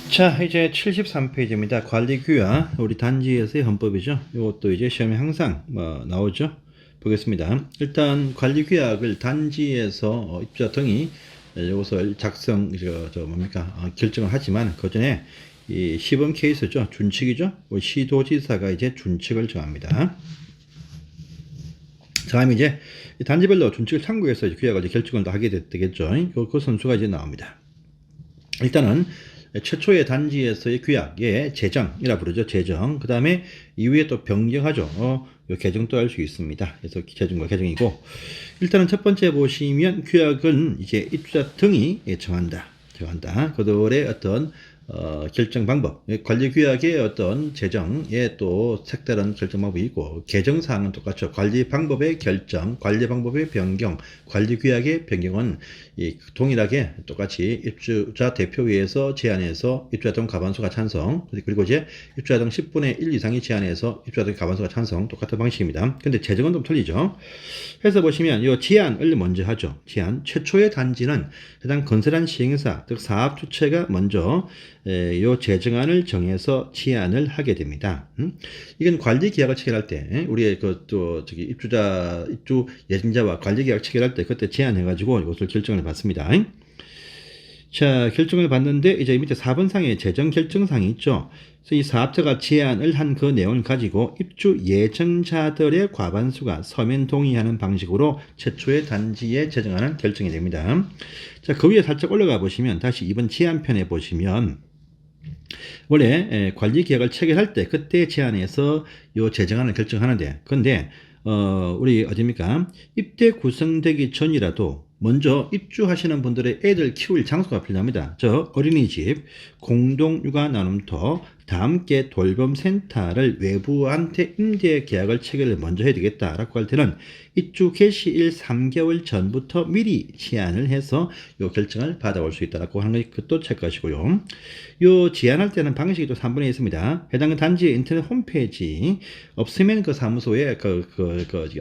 자, 이제 73페이지입니다. 관리규약, 우리 단지에서의 헌법이죠. 이것도 이제 시험에 항상 나오죠. 보겠습니다. 일단 관리규약을 단지에서 입주자 등이 이것을 작성, 결정을 하지만 그 전에 이 시범 케이스죠. 준칙이죠. 시도지사가 이제 준칙을 정합니다. 다음에 이제 단지별로 준칙을 참고해서 규약을 결정을 하게 되겠죠. 그 선수가 이제 나옵니다. 일단은 최초의 단지에서의 규약의 제정이라 부르죠. 제정. 그 다음에 이후에 또 변경하죠. 요 개정도 할 수 있습니다. 그래서 제정과 개정이고, 일단은 첫 번째 보시면 규약은 이제 입주자 등이 정한다. 그들의 어떤 결정 방법, 관리규약의 어떤 제정에 또 색다른 결정 방법이 있고, 개정사항은 똑같죠. 관리 방법의 결정, 관리 방법의 변경, 관리규약의 변경은 동일하게 똑같이 입주자 대표회에서 제안해서 입주자 등 과반수가 찬성, 그리고 이제 입주자 등 10분의 1 이상이 제안해서 입주자 등 과반수가 찬성, 똑같은 방식입니다. 근데 제정은 좀 틀리죠. 해서 보시면 이 제안을 먼저 하죠. 제안. 최초의 단지는 해당 건설한 시행사, 즉 사업 주체가 먼저 요 제정안을 정해서 제안을 하게 됩니다. 이건 관리 계약을 체결할 때, 우리의 입주 예정자와 관리 계약 체결할 때 그때 제안해가지고 이것을 결정을 받습니다. 자, 결정을 받는데 이제 밑에 4번상에 제정 결정상이 있죠. 그래서 이 사업자가 제안을 한 그 내용을 가지고 입주 예정자들의 과반수가 서면 동의하는 방식으로 최초의 단지에 제정하는 결정이 됩니다. 자, 그 위에 살짝 올라가 보시면 다시 이번 제안편에 보시면 원래 관리 계약을 체결할 때 그때 제안해서 요 제정안을 결정하는데, 근데 우리 어딥니까? 입대 구성되기 전이라도 먼저 입주하시는 분들의 애들 키울 장소가 필요합니다. 저 어린이집, 공동육아 나눔터, 다함께 돌봄센터를 외부한테 임대 계약을 체결을 먼저 해야 되겠다라고 할 때는 입주 개시일 3개월 전부터 미리 제안을 해서 요 결정을 받아올 수 있다라고 하는 것, 그것도 체크하시고요. 요 제안할 때는 방식이 또 3번에 있습니다. 해당 단지의 인터넷 홈페이지 없으면 그 사무소에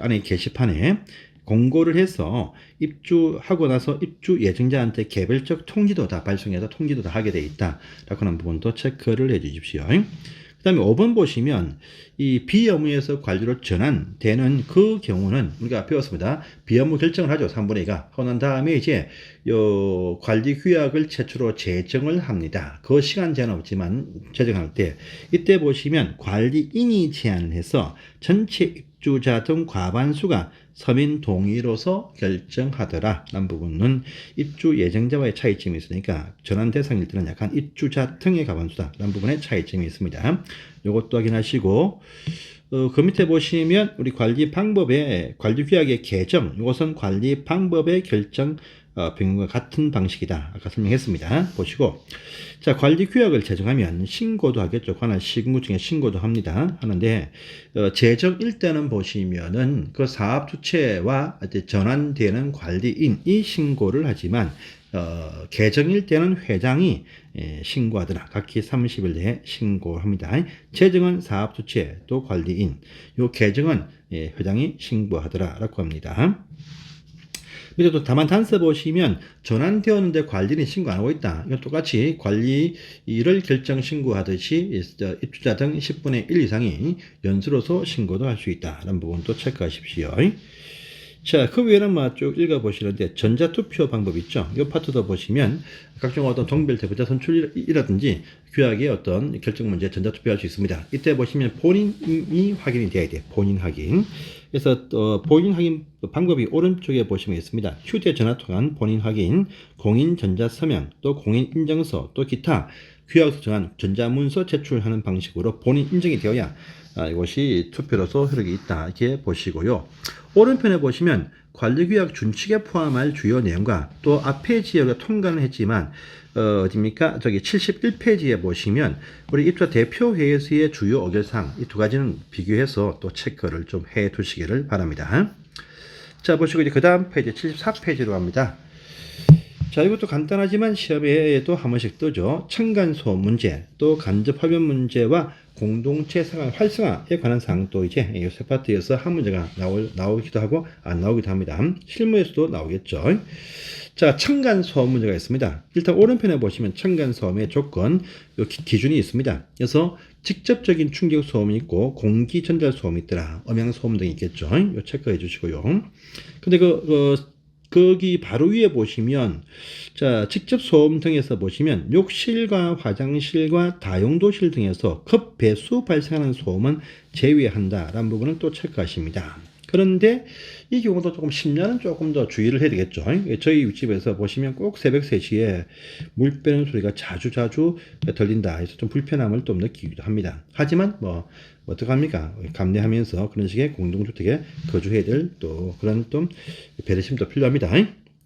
안에 게시판에 공고를 해서 입주하고 나서 입주 예정자한테 개별적 통지도 다 발송해서 통지도 다 하게 돼 있다라고 하는 부분도 체크를 해 주십시오. 그 다음에 5번 보시면 이 비업무에서 관리로 전환되는 그 경우는 우리가 배웠습니다. 비업무 결정을 하죠. 3분의 2가. 하고 난 다음에 이제 요 관리 규약을 최초로 제정을 합니다. 그 시간 제한은 없지만 제정할 때 이때 보시면 관리인이 제안을 해서 전체 입주자 등 과반수가 서면 동의로서 결정하더라 라는 부분은 입주 예정자와의 차이점이 있으니까 전환 대상일 때는 약간 입주자 등의 과반수다 라는 부분에 차이점이 있습니다. 이것도 확인하시고, 그 밑에 보시면 우리 관리 방법의 관리 규약의 개정, 이것은 관리 방법의 결정 변경과 같은 방식이다. 아까 설명했습니다. 보시고, 자, 관리 규약을 제정하면 신고도 하겠죠. 관할 시군구청에 신고도 하는데, 제정일 때는 보시면은 그 사업 주체와 전환되는 관리인이 신고를 하지만, 개정일 때는 회장이 신고하더라. 각기 30일 내에 신고합니다. 제정은 사업 주체 또 관리인, 요 개정은 회장이 신고하더라 라고 합니다. 밑에 또 다만 단서 보시면 전환되었는데 관리는 신고 안 하고 있다. 이건 똑같이 관리를 결정 신고하듯이 입주자 등 10분의 1 이상이 연수로서 신고도 할 수 있다라는 부분도 체크하십시오. 자, 그 외에는 쭉 읽어보시는데 전자투표 방법 있죠. 이 파트도 보시면 각종 어떤 동별 대표자 선출이라든지 규약의 어떤 결정 문제 전자투표할 수 있습니다. 이때 보시면 본인이 확인이 돼야 돼. 본인 확인. 그래서 본인 확인 방법이 오른쪽에 보시면 있습니다. 휴대전화 통한 본인 확인, 공인 전자서명, 또 공인 인증서, 또 기타 규약에서 정한 전자문서 제출하는 방식으로 본인 인증이 되어야 이것이 투표로서 효력이 있다. 이렇게 보시고요. 오른편에 보시면 관리규약 준칙에 포함할 주요 내용과 또 앞에 지역을 통과는 했지만 어디입니까? 저기 71페이지에 보시면 우리 입주자 대표회에서의 주요 어결사항 이 두 가지는 비교해서 또 체크를 좀 해 두시기를 바랍니다. 자, 보시고 이제 그 다음 페이지 74페이지로 갑니다. 자, 이것도 간단하지만 시험에도 한 번씩 뜨죠. 층간소음 문제, 또 간접 화면 문제와 공동체 생활 활성화에 관한 사항도 이제 이 세 파트에서 한 문제가 나오기도 하고 안 나오기도 합니다. 실무에서도 나오겠죠. 자, 층간소음 문제가 있습니다. 일단 오른편에 보시면 층간소음의 조건, 요 기준이 있습니다. 그래서 직접적인 충격소음이 있고 공기 전달 소음이 있더라. 음향소음 등이 있겠죠. 요 체크해 주시고요. 근데 거기 바로 위에 보시면 자, 직접 소음 등에서 보시면 욕실과 화장실과 다용도실 등에서 급 배수 발생하는 소음은 제외한다라는 부분을 또 체크하십니다. 그런데 이 경우도 조금 심야는 조금 더 주의를 해야 되겠죠. 저희 집에서 보시면 꼭 새벽 3시에 물 빼는 소리가 자주 들린다 해서 좀 불편함을 좀 느끼기도 합니다. 하지만 뭐 어떡합니까? 감내하면서 그런 식의 공동주택에 거주해야 될 또 그런 좀 배려심도 필요합니다.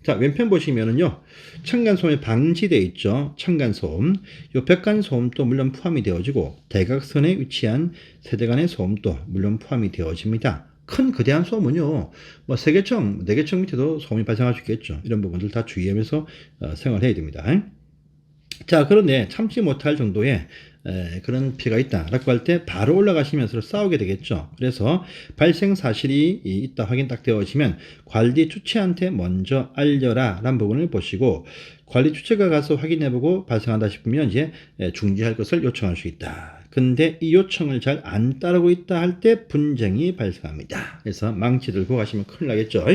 자, 왼편 보시면은요, 층간소음이 방지되어 있죠. 층간소음. 요 벽간소음도 물론 포함이 되어지고, 대각선에 위치한 세대 간의 소음도 물론 포함이 되어집니다. 큰 거대한 소음은요, 뭐 3개층, 4개층 밑에도 소음이 발생할 수 있겠죠. 이런 부분들 다 주의하면서 생활해야 됩니다. 자, 그런데 참지 못할 정도의 그런 피해가 있다라고 할 때 바로 올라가시면서 싸우게 되겠죠. 그래서 발생 사실이 있다 확인 딱 되어지면 관리 주체한테 먼저 알려라 라는 부분을 보시고, 관리 주체가 가서 확인해보고 발생한다 싶으면 이제 중지할 것을 요청할 수 있다. 근데 이 요청을 잘 안 따르고 있다 할 때 분쟁이 발생합니다. 그래서 망치 들고 가시면 큰일 나겠죠.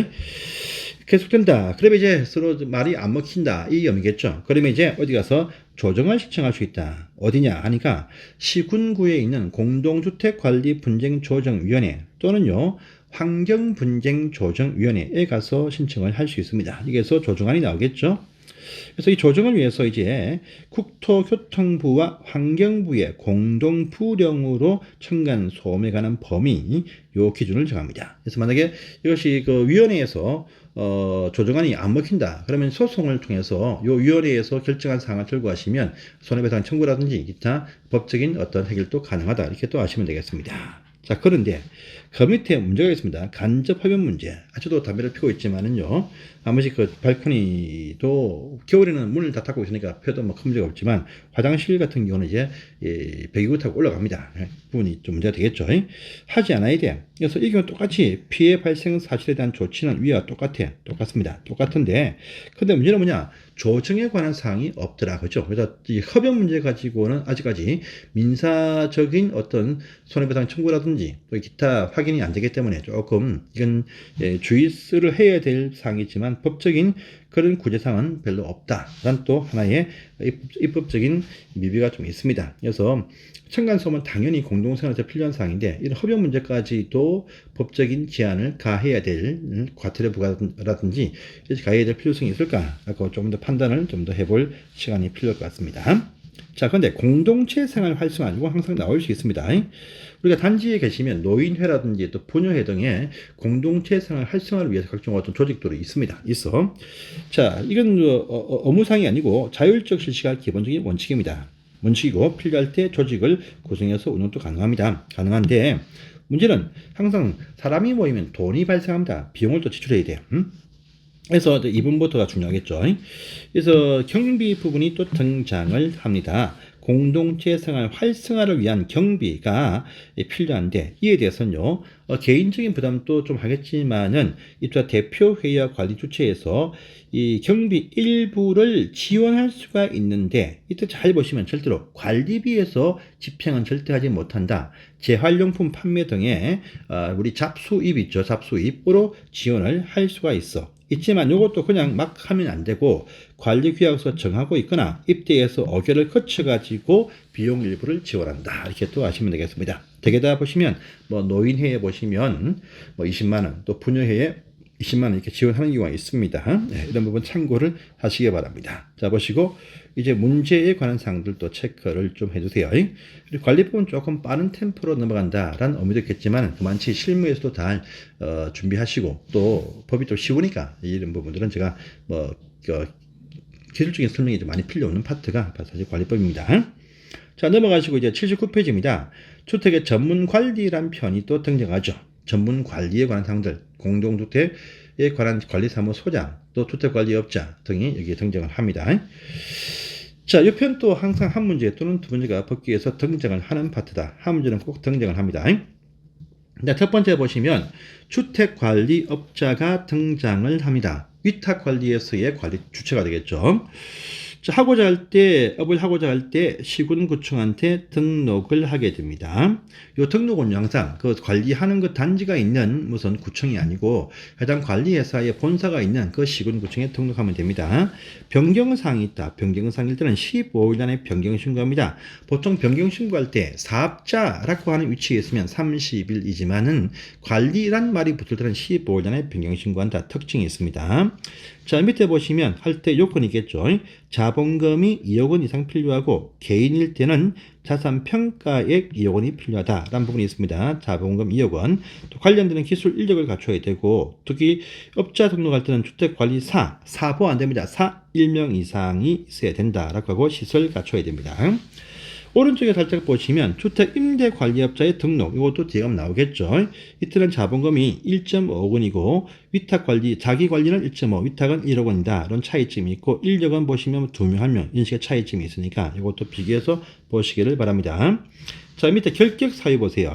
계속된다. 그러면 이제 서로 말이 안 먹힌다. 이 의미겠죠. 그러면 이제 어디 가서 조정을 신청할 수 있다. 어디냐 하니까 시군구에 있는 공동주택관리분쟁조정위원회 또는요 환경분쟁조정위원회에 가서 신청을 할 수 있습니다. 여기에서 조정안이 나오겠죠. 그래서 이 조정을 위해서 이제 국토교통부와 환경부의 공동 부령으로 층간소음에 관한 범위 요 기준을 정합니다. 그래서 만약에 이것이 그 위원회에서 조정안이 안 먹힌다. 그러면 소송을 통해서 요 위원회에서 결정한 사항을 들고 가시면 손해배상 청구라든지 기타 법적인 어떤 해결도 가능하다. 이렇게 또 아시면 되겠습니다. 자, 그런데 그 밑에 문제가 있습니다. 간접 흡연 문제. 저도 담배를 피우고 있지만은요, 아무리 그 발코니도 겨울에는 문을 다 닫고 있으니까 펴도 뭐 큰 문제가 없지만 화장실 같은 경우는 이제 배기구 타고 올라갑니다. 부분이 좀 문제가 되겠죠. 하지 않아야 돼. 그래서 이 경우 똑같이 피해 발생 사실에 대한 조치는 위와 똑같습니다. 똑같은데, 근데 문제는 뭐냐? 조정에 관한 사항이 없더라. 그죠? 그래서 이 흡연 문제 가지고는 아직까지 민사적인 어떤 손해배상 청구라든지 또 기타 확인이 안 되기 때문에 조금 이건 주의를 해야 될 사항이지만 법적인 그런 구제사항은 별로 없다라는 또 하나의 입법적인 미비가 좀 있습니다. 그래서 층간소음은 당연히 공동생활에서 필요한 사항인데 이런 흡연 문제까지도 법적인 제한을 가해야 될 과태료 부과라든지 가해야 될 필요성이 있을까라고 조금 더 판단을 좀 더 해볼 시간이 필요할 것 같습니다. 자, 그런데 공동체 생활 활성화고 항상 나올 수 있습니다. 우리가 단지에 계시면 노인회라든지 또 부녀회 등의 공동체 생활 활성화를 위해서 각종 어떤 조직들이 있습니다. 자, 이건 업무상이 아니고 자율적 실시가 기본적인 원칙입니다. 원칙이고 필요할 때 조직을 구성해서 운영도 가능한데 문제는 항상 사람이 모이면 돈이 발생합니다. 비용을 또 지출해야 돼요. 그래서 이 부분부터가 중요하겠죠. 그래서 경비 부분이 또 등장을 합니다. 공동체 생활 활성화를 위한 경비가 필요한데 이에 대해서는요 개인적인 부담도 좀 하겠지만은 이쪽 대표회의와 관리 주체에서 이 경비 일부를 지원할 수가 있는데 이때 잘 보시면 절대로 관리비에서 집행은 절대 하지 못한다. 재활용품 판매 등의 우리 잡수입 있죠. 잡수입으로 지원을 할 수가 있지만 이것도 그냥 막 하면 안 되고 관리규약서 정하고 있거나 입대해서 의결을 거쳐가지고 비용 일부를 지원한다. 이렇게 또 아시면 되겠습니다. 댁에다 보시면 뭐 노인회에 보시면 뭐 20만 원, 또 부녀회에 20만 원 이렇게 지원하는 경우가 있습니다. 네, 이런 부분 참고를 하시기 바랍니다. 자, 보시고 이제 문제에 관한 사항들도 체크를 좀 해주세요. 그리고 관리 부분 조금 빠른 템포로 넘어간다라는 의미도 있겠지만 그만치 실무에서도 잘 준비하시고 또 법이 또 쉬우니까 이런 부분들은 제가 뭐 기술적인 설명이 좀 많이 필요 없는 파트가 사실 관리법입니다. 자, 넘어가시고 이제 79페이지입니다. 주택의 전문 관리란 편이 또 등장하죠. 전문 관리에 관한 사항들, 공동주택에 관한 관리사무소장, 또 주택관리업자 등이 여기에 등장을 합니다. 자, 이 편 또 항상 한 문제 또는 두 문제가 법규에서 등장을 하는 파트다. 한 문제는 꼭 등장을 합니다. 자, 첫 번째 보시면 주택관리업자가 등장을 합니다. 위탁관리에서의 관리 주체가 되겠죠. 자, 업을 하고자 할 때 시군구청한테 등록을 하게 됩니다. 이 등록은 항상 그 관리하는 그 단지가 있는 무슨 구청이 아니고 해당 관리회사의 본사가 있는 그 시군구청에 등록하면 됩니다. 변경사항이 있다. 변경사항일 때는 15일 안에 변경신고합니다. 보통 변경신고할 때 사업자라고 하는 위치에 있으면 30일이지만은 관리란 말이 붙을 때는 15일 안에 변경신고한다. 특징이 있습니다. 자, 밑에 보시면 할 때 요건이 있겠죠. 자본금이 2억 원 이상 필요하고 개인일 때는 자산평가액 2억 원이 필요하다라는 부분이 있습니다. 자본금 2억 원. 또 관련되는 기술 인력을 갖춰야 되고 특히 업자 등록할 때는 주택관리사, 사보 안 됩니다. 1명 이상이 있어야 된다라고 하고 시설 갖춰야 됩니다. 오른쪽에 살짝 보시면 주택임대관리업자의 등록, 이것도 뒤에 나오겠죠. 이때는 자본금이 1.5억 원이고 위탁관리, 자기관리는 1.5, 위탁은 1억 원이다. 이런 차이점이 있고 인력은 보시면 2명, 1명 이런 식의 차이점이 있으니까 이것도 비교해서 보시기를 바랍니다. 자, 밑에 결격 사유 보세요.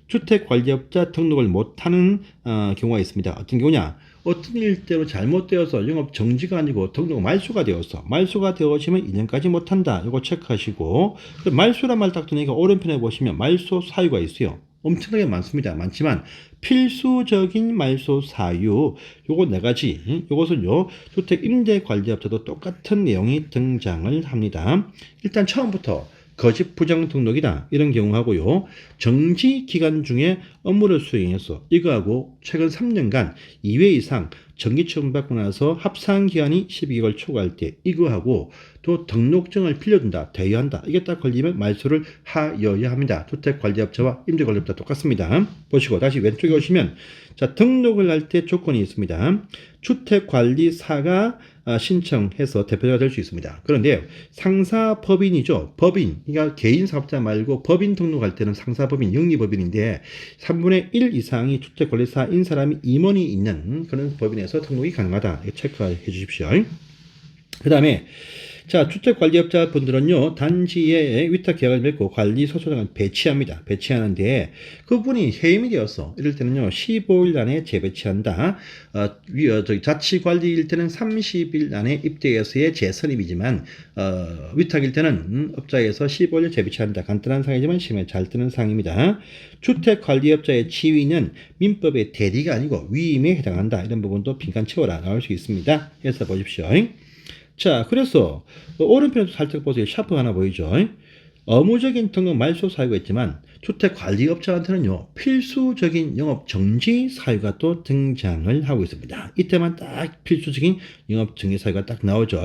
주택관리업자 등록을 못하는 경우가 있습니다. 어떤 경우냐? 어떤 일대로 잘못되어서 영업 정지가 아니고 등록 말소가 되어지면 2년까지 못한다. 이거 체크하시고 말소란 말 딱 드니까 오른편에 보시면 말소 사유가 있어요. 엄청나게 많습니다. 많지만 필수적인 말소 사유 요거 4가지 요것은요 주택 임대관리업자도 똑같은 내용이 등장을 합니다. 일단 처음부터 거짓 부정 등록이다 이런 경우 하고요. 정지 기간 중에 업무를 수행해서 이거하고 최근 3년간 2회 이상 정기 처분받고 나서 합산 기간이 12개월 초과할 때 이거하고 또 등록증을 빌려준다, 대여한다. 이게 딱 걸리면 말소를 하여야 합니다. 주택관리업자와 임대관리업자 똑같습니다. 보시고 다시 왼쪽에 오시면 자 등록을 할 때 조건이 있습니다. 주택관리사가 신청해서 대표자가 될 수 있습니다. 그런데 상사법인이죠. 법인, 그러니까 개인 사업자 말고 법인 등록할 때는 상사법인, 영리법인인데 3분의 1 이상이 주택관리사인 사람이 임원이 있는 그런 법인에서 등록이 가능하다. 이거 체크해 주십시오. 그 다음에 자, 주택관리업자 분들은요, 단지에 위탁계약을 맺고 관리소소장을 배치합니다. 배치하는데, 그분이 해임이 되어서, 이럴 때는요, 15일 안에 재배치한다. 자치관리일 때는 30일 안에 입대해서의 재선임이지만, 위탁일 때는 업자에서 15일 재배치한다. 간단한 상이지만 심에 잘 뜨는 상입니다. 주택관리업자의 지위는 민법의 대리가 아니고 위임에 해당한다. 이런 부분도 빈칸 채워라. 나올 수 있습니다. 해서 보십시오. 자, 그래서 오른편에도 살짝 보세요. 샤프 하나 보이죠? 업무적인 등록 말소 사유가 있지만 주택관리업자한테는요 필수적인 영업 정지 사유가 또 등장을 하고 있습니다. 이때만 딱 필수적인 영업 정지 사유가 딱 나오죠.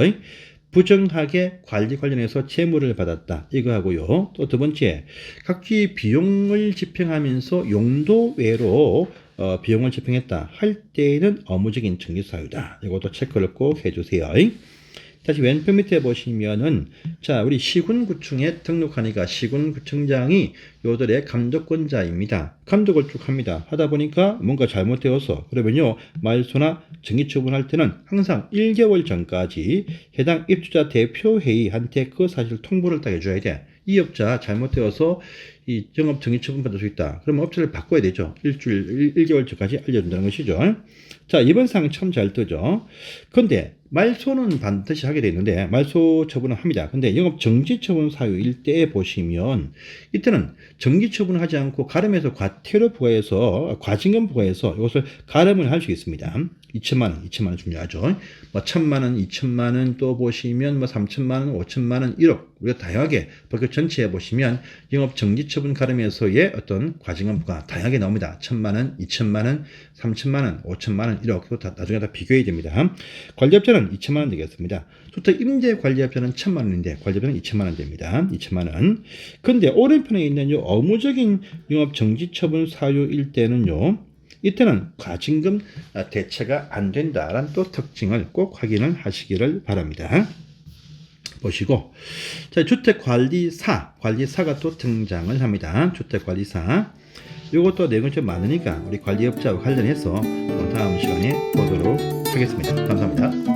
부정하게 관리 관련해서 재물을 받았다. 이거 하고요. 또 두 번째, 각기 비용을 집행하면서 용도 외로 비용을 집행했다 할 때에는 업무적인 정지 사유다. 이것도 체크를 꼭 해주세요. 다시 왼편 밑에 보시면은 자 우리 시군구청에 등록하니까 시군구청장이 요들의 감독권자입니다. 감독을 쭉 합니다. 하다 보니까 뭔가 잘못되어서 그러면요 말소나 정기처분할 때는 항상 1개월 전까지 해당 입주자 대표회의한테 그 사실 통보를 딱 해줘야 돼. 이 업자 잘못되어서 이 영업 정기처분 받을 수 있다. 그러면 업체를 바꿔야 되죠. 1개월 전까지 알려준다는 것이죠. 자, 이번 사항 참 잘 뜨죠. 근데 말소는 반드시 하게 되어 있는데 말소 처분을 합니다. 근데 영업 정지 처분 사유일 때 보시면 이때는 정기 처분을 하지 않고 가름해서 과태료 부과해서 과징금 부과해서 이것을 가름을 할 수 있습니다. 2천만 원 중요하죠. 뭐 1,000만 원, 2천만 원 또 보시면 뭐 3천만 원, 5천만 원, 1억 우리가 다양하게 법규 전체에 보시면 영업 정지 처분 가름에서의 어떤 과징금 부과 다양하게 나옵니다. 1,000만 원, 2천만 원, 3천만 원, 5천만 원, 1억 이거 다 나중에 다 비교해야 됩니다. 관리업자는 2천만 원 되겠습니다. 주택 임대 관리업자는 1,000만 원인데 관리업자는 2천만 원 됩니다. 2천만 원. 근데 오른편에 있는 요 업무적인 영업 정지 처분 사유일 때는요. 이때는 과징금 대체가 안 된다라는 또 특징을 꼭 확인을 하시기를 바랍니다. 보시고 자 주택관리사가 또 등장을 합니다. 주택관리사 이것도 내용이 좀 많으니까 우리 관리업자와 관련해서 다음 시간에 보도록 하겠습니다. 감사합니다.